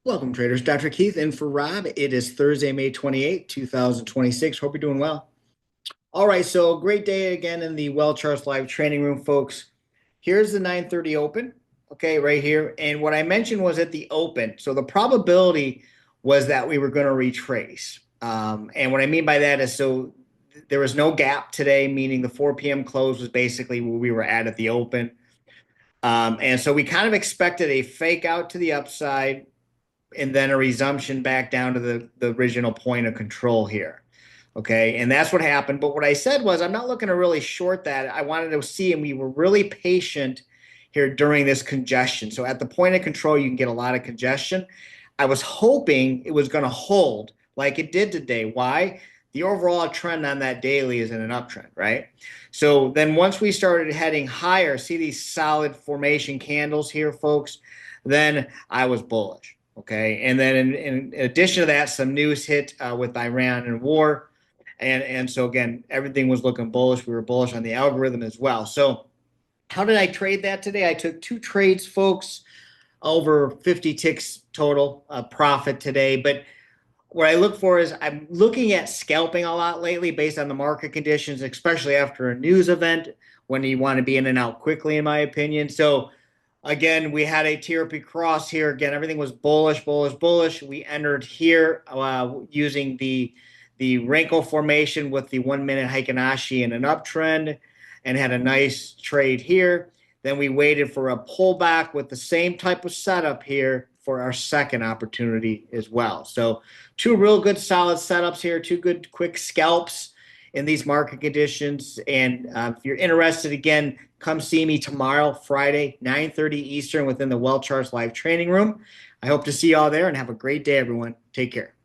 Welcome, traders. Dr. Keith in for Rob. It is Thursday, May 28th, 2026. Hope you're doing well. All right, so great day again in the WealthCharts live training room, folks. Here's the 9:30 open, okay, right here. And what I mentioned was at the open. So the probability was that we were going to retrace. And what I mean by that is so there was no gap today, meaning the 4 p.m. close was basically where we were at the open. And so we kind of expected a fake out to the upside and then a resumption back down to the original point of control here. Okay, and that's what happened. But what I said was I'm not looking to really short that. I wanted to see, and we were really patient here during this congestion. So at the point of control, you can get a lot of congestion. I was hoping it was going to hold like it did today. Why? The overall trend on that daily is in an uptrend, right? So then once we started heading higher, see these solid formation candles here, folks, then I was bullish. Okay, and then in addition to that, some news hit with Iran and war, and so again, everything was looking bullish. We were bullish on the algorithm as well. So how did I trade that today? I took two trades, folks, over 50 ticks total profit today. But what I look for is I'm looking at scalping a lot lately based on the market conditions, especially after a news event when you want to be in and out quickly, in my opinion. So again, we had a TRP cross here. Again, everything was bullish, bullish, bullish. We entered here using the Renko formation with the 1 minute Heikin-Ashi in an uptrend and had a nice trade here. Then we waited for a pullback with the same type of setup here for our second opportunity as well. So two real good solid setups here, two good quick scalps in these market conditions. And if you're interested, again, come see me tomorrow, Friday, 9:30 Eastern within the WealthCharts live training room. I hope to see you all there and have a great day, everyone. Take care.